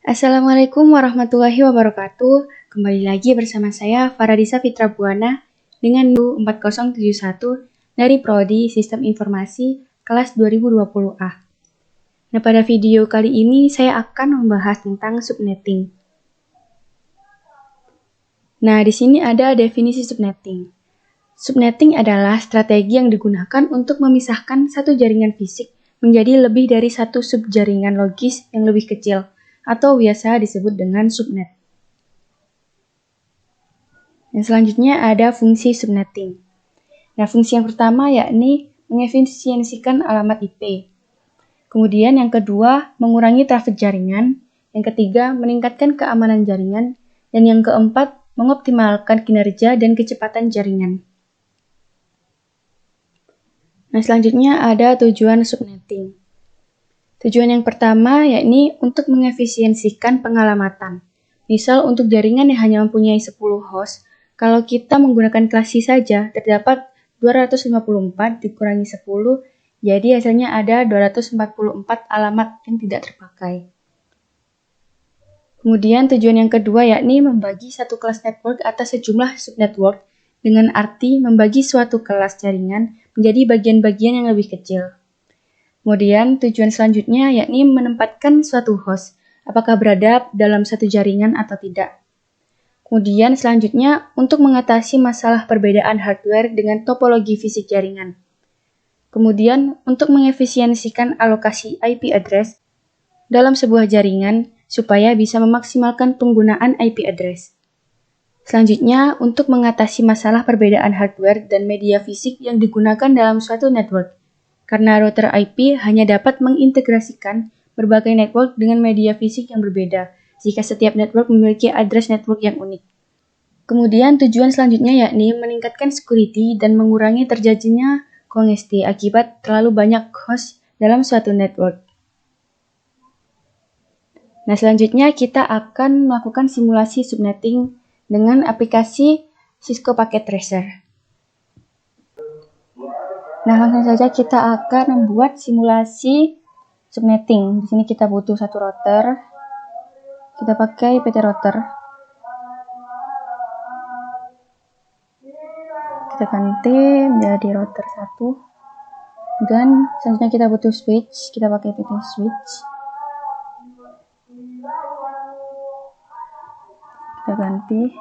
Assalamualaikum warahmatullahi wabarakatuh. Kembali lagi bersama saya Faradisa Fitra Buana dengan 4071 dari Prodi Sistem Informasi kelas 2020A. Nah, pada video kali ini saya akan membahas tentang subnetting. Nah, di sini ada definisi subnetting. Subnetting adalah strategi yang digunakan untuk memisahkan satu jaringan fisik menjadi lebih dari satu subjaringan logis yang lebih kecil, atau biasa disebut dengan subnet. Dan selanjutnya ada fungsi subnetting. Nah, fungsi yang pertama yakni mengefisiensikan alamat IP. Kemudian yang kedua, mengurangi trafik jaringan. Yang ketiga, meningkatkan keamanan jaringan. Dan yang keempat, mengoptimalkan kinerja dan kecepatan jaringan. Nah, selanjutnya ada tujuan subnetting. Tujuan yang pertama yakni untuk mengefisiensikan pengalamatan. Misal untuk jaringan yang hanya mempunyai 10 host, kalau kita menggunakan kelas C saja, terdapat 254 dikurangi 10, jadi hasilnya ada 244 alamat yang tidak terpakai. Kemudian tujuan yang kedua yakni membagi satu kelas network atas sejumlah subnetwork dengan arti membagi suatu kelas jaringan menjadi bagian-bagian yang lebih kecil. Kemudian tujuan selanjutnya yakni menempatkan suatu host, apakah berada dalam satu jaringan atau tidak. Kemudian selanjutnya untuk mengatasi masalah perbedaan hardware dengan topologi fisik jaringan. Kemudian untuk mengefisiensikan alokasi IP address dalam sebuah jaringan supaya bisa memaksimalkan penggunaan IP address. Selanjutnya untuk mengatasi masalah perbedaan hardware dan media fisik yang digunakan dalam suatu network. Karena router IP hanya dapat mengintegrasikan berbagai network dengan media fisik yang berbeda, jika setiap network memiliki address network yang unik. Kemudian tujuan selanjutnya yakni meningkatkan security dan mengurangi terjadinya kongesti akibat terlalu banyak host dalam suatu network. Nah, selanjutnya kita akan melakukan simulasi subnetting dengan aplikasi Cisco Packet Tracer. Nah, langsung saja kita akan membuat simulasi subnetting. Di sini kita butuh satu router. Kita pakai PT router. Kita ganti menjadi router 1. Dan selanjutnya kita butuh switch. Kita pakai PT switch. Kita ganti.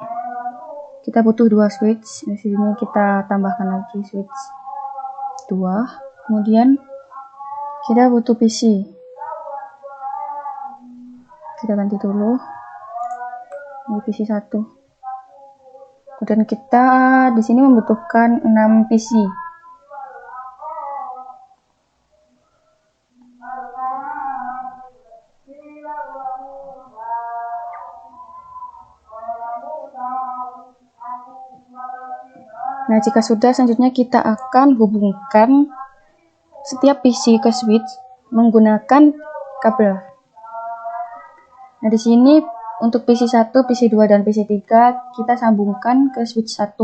Kita butuh 2 switch. Di sini kita tambahkan lagi switch 2. Kemudian kita butuh PC. Kita ganti dulu. Ini PC 1. Kemudian kita di sini membutuhkan 6 PC. Nah, jika sudah, selanjutnya kita akan hubungkan setiap PC ke switch menggunakan kabel. Nah, di sini untuk PC 1, PC 2, dan PC 3 kita sambungkan ke switch 1.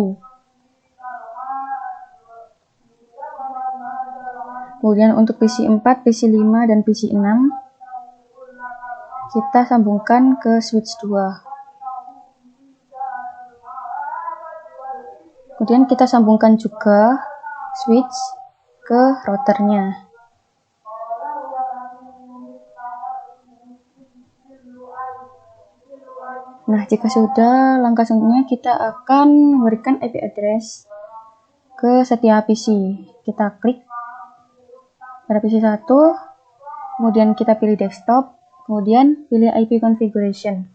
Kemudian untuk PC 4, PC 5, dan PC 6 kita sambungkan ke switch 2. Kemudian kita sambungkan juga switch ke routernya. Nah, jika sudah, langkah selanjutnya kita akan memberikan IP address ke setiap PC. Kita klik pada PC 1, kemudian kita pilih desktop, kemudian pilih IP configuration.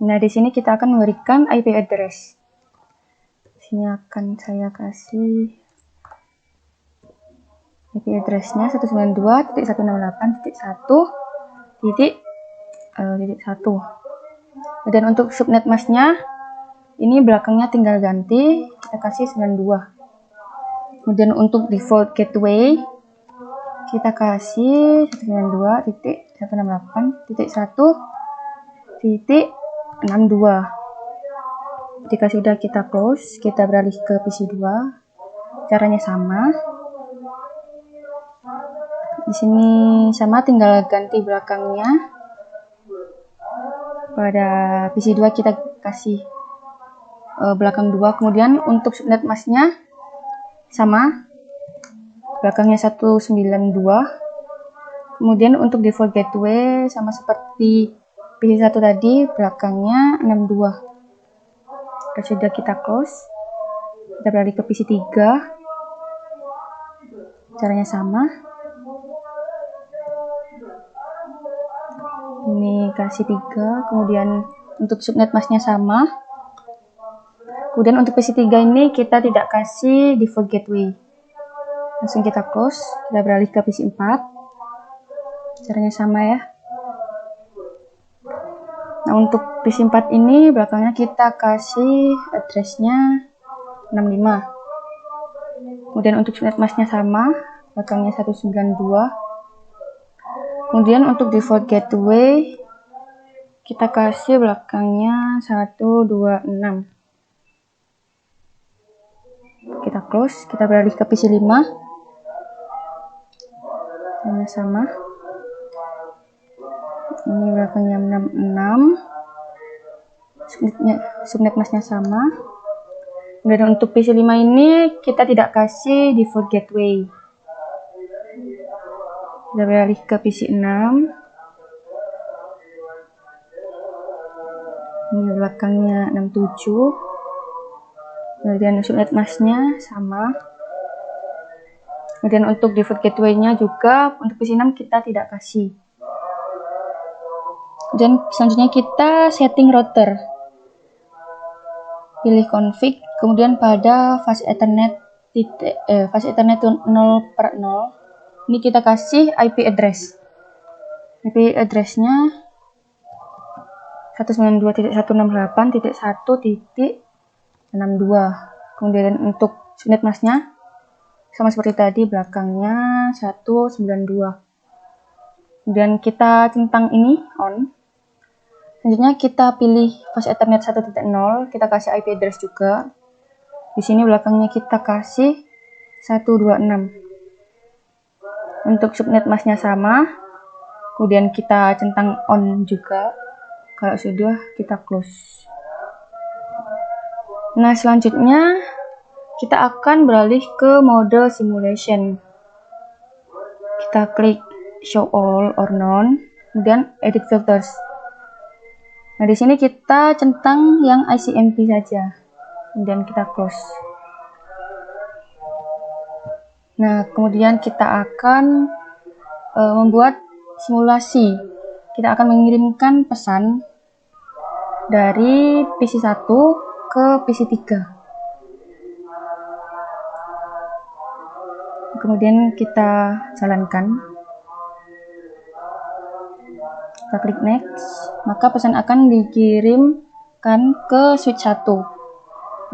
Nah, di sini kita akan memberikan IP address. Di sini akan saya kasih IP address-nya 192.168.1.1. Dan untuk subnet mask-nya ini belakangnya tinggal ganti, kita kasih 92. Kemudian untuk default gateway kita kasih 192.168.1.62. Jika sudah kita close, kita beralih ke PC 2. Caranya sama. Di sini sama, tinggal ganti belakangnya. Pada PC 2 kita kasih belakang 2. Kemudian untuk subnet masknya sama, belakangnya 192. Kemudian untuk default gateway sama seperti PC 1 tadi, belakangnya 62. Sudah kita close, kita beralih ke PC 3. Caranya sama, ini kasih 3. Kemudian untuk subnet masknya sama. Kemudian untuk PC 3 ini kita tidak kasih default gateway, langsung kita close, kita beralih ke PC 4. Caranya sama ya. Nah, untuk PC 4 ini belakangnya kita kasih addressnya 65. Kemudian untuk subnet masknya sama, belakangnya 192. Kemudian untuk default gateway kita kasih belakangnya 126. Kita close, kita beralih ke PC 5. Sama, ini belakangnya 66. Subnet masknya sama. Dan untuk PC 5 ini kita tidak kasih default gateway. Kita beralih ke PC 6. Ini belakangnya 67. Kemudian subnet masknya sama. Kemudian untuk default gateway-nya juga untuk PC 6 kita tidak kasih. Dan selanjutnya kita setting router. Pilih config, kemudian pada fast Ethernet 0/0 ini kita kasih IP address. IP address-nya 192.168.1.62. Kemudian untuk subnet masknya sama seperti tadi, belakangnya 192. Kemudian kita centang ini on. Selanjutnya kita pilih fast Ethernet 1.0, kita kasih IP address juga. Di sini belakangnya kita kasih 126. Untuk subnet masknya sama. Kemudian kita centang on juga. Kalau sudah, kita close. Nah, selanjutnya kita akan beralih ke mode simulation. Kita klik show all or none, kemudian edit filters. Nah, di sini kita centang yang ICMP saja, kemudian kita close. Nah, kemudian kita akan membuat simulasi. Kita akan mengirimkan pesan dari PC 1 ke PC 3. Kemudian kita jalankan. Kita klik next, maka pesan akan dikirimkan ke switch 1.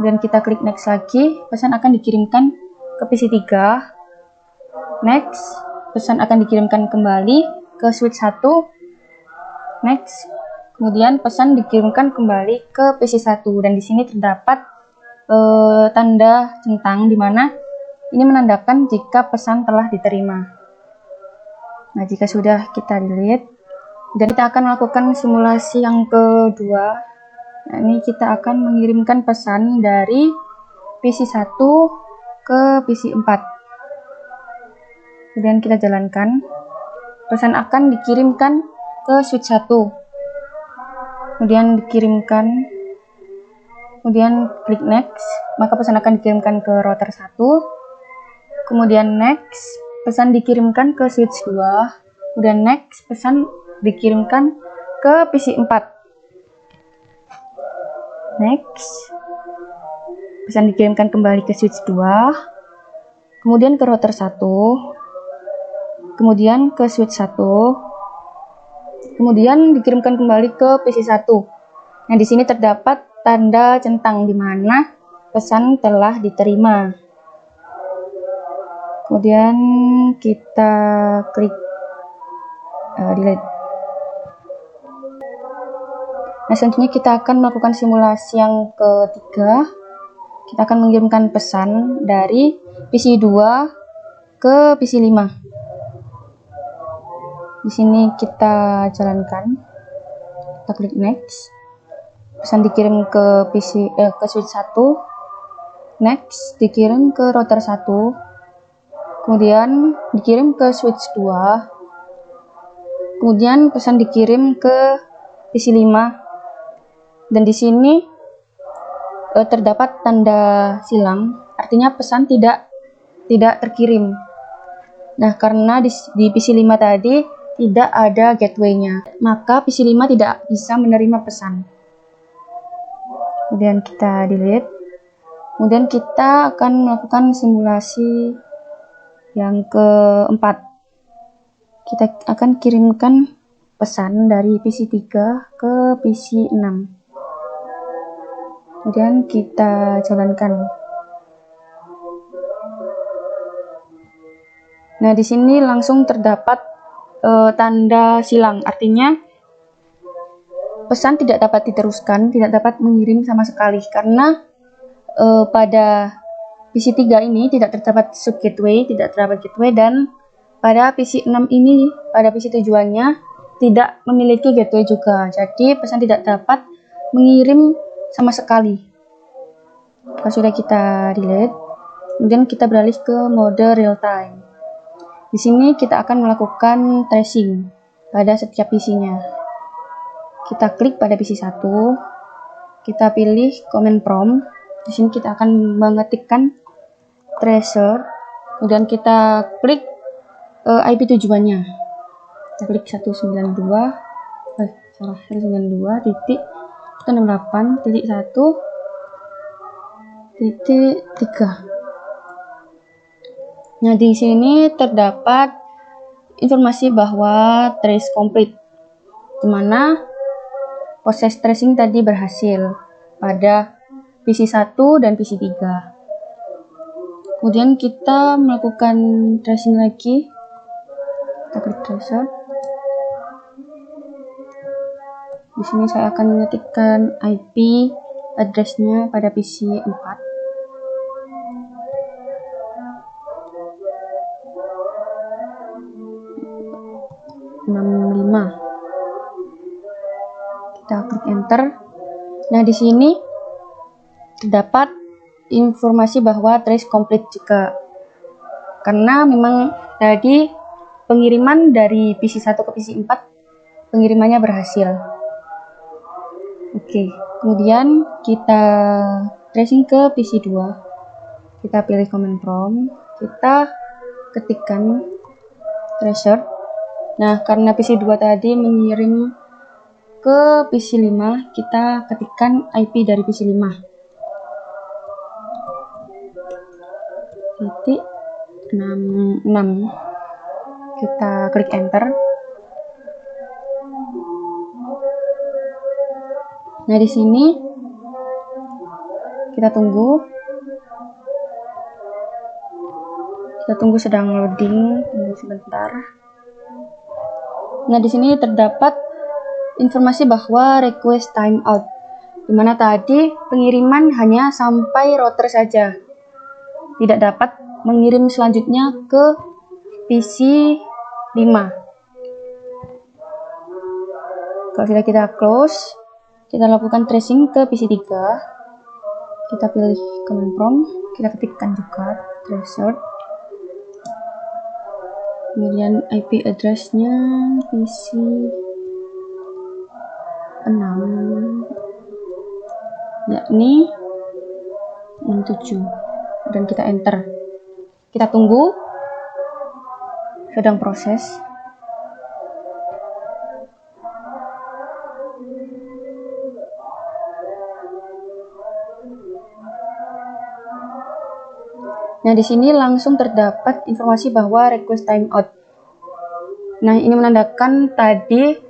Kemudian kita klik next lagi, pesan akan dikirimkan ke PC 3. Next, pesan akan dikirimkan kembali ke switch 1. Next, kemudian pesan dikirimkan kembali ke PC 1. Dan di sini terdapat tanda centang di mana ini menandakan jika pesan telah diterima. Nah, jika sudah, kita delete. Dan kita akan melakukan simulasi yang kedua. Nah, ini kita akan mengirimkan pesan dari PC 1 ke PC 4. Kemudian kita jalankan. Pesan akan dikirimkan ke switch 1. Kemudian dikirimkan. Kemudian klik next, maka pesan akan dikirimkan ke router 1. Kemudian next, pesan dikirimkan ke switch 2. Kemudian next, pesan dikirimkan ke PC 4. Next, pesan dikirimkan kembali ke switch 2. Kemudian ke router 1. Kemudian ke switch 1. Kemudian dikirimkan kembali ke PC 1. Nah, di sini terdapat tanda centang di mana pesan telah diterima. Kemudian kita klik delete. Nah, selanjutnya kita akan melakukan simulasi yang ketiga. Kita akan mengirimkan pesan dari PC 2 ke PC 5. Di sini kita jalankan. Kita kita klik next. Pesan dikirim ke ke switch 1. Next, dikirim ke router 1. Kemudian dikirim ke switch 2. Kemudian pesan dikirim ke PC 5. Dan di sini terdapat tanda silang, artinya pesan tidak terkirim. Nah, karena di PC 5 tadi tidak ada gateway-nya, maka PC 5 tidak bisa menerima pesan. Kemudian kita delete. Kemudian kita akan melakukan simulasi yang keempat. Kita akan kirimkan pesan dari PC 3 ke PC 6. Kemudian kita jalankan. Nah, di sini langsung terdapat tanda silang, artinya pesan tidak dapat diteruskan, tidak dapat mengirim sama sekali, karena pada PC 3 ini tidak terdapat sub gateway, dan pada PC 6 ini, pada PC tujuannya tidak memiliki gateway juga, jadi pesan tidak dapat mengirim sama sekali. Kalau sudah kita delete, kemudian kita beralih ke mode real time. Di sini kita akan melakukan tracing pada setiap PC-nya. Kita klik pada PC 1, kita pilih command prompt. Di sini kita akan mengetikkan tracer, kemudian kita klik IP tujuannya. Kita klik 192.168.1.3. Nah, di sini terdapat informasi bahwa trace complete, di mana proses tracing tadi berhasil pada PC 1 dan PC 3. Kemudian kita melakukan tracing lagi. Kita klik tracer. Di sini saya akan mengetikkan IP address-nya pada PC 4. Kita klik enter. Nah, di sini terdapat informasi bahwa trace complete juga, karena memang tadi pengiriman dari PC 1 ke PC 4 pengirimannya berhasil. Oke, kemudian kita tracing ke PC 2. Kita pilih command prompt, kita ketikkan tracer. Nah, karena PC 2 tadi mengirim ke PC 5, kita ketikkan IP dari PC 5. Titik 66. Kita klik enter. Nah, di sini kita tunggu. Sedang loading, tunggu sebentar. Nah, di sini terdapat informasi bahwa request timeout, di mana tadi pengiriman hanya sampai router saja, tidak dapat mengirim selanjutnya ke PC 5. Kalau sudah kita close, kita lakukan tracing ke PC 3. Kita pilih command prompt, kita ketikkan juga tracer. Kemudian IP address-nya PC 6, yakni 67, dan kita enter. Kita tunggu, sedang proses. Nah, di sini langsung terdapat informasi bahwa request timeout. Nah, ini menandakan tadi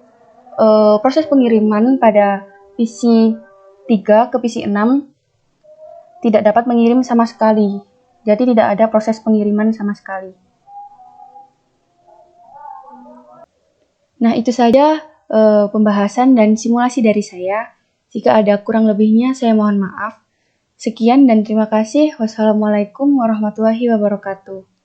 proses pengiriman pada PC 3 ke PC 6 tidak dapat mengirim sama sekali. Jadi tidak ada proses pengiriman sama sekali. Nah, itu saja pembahasan dan simulasi dari saya. Jika ada kurang lebihnya, saya mohon maaf. Sekian dan terima kasih. Wassalamualaikum warahmatullahi wabarakatuh.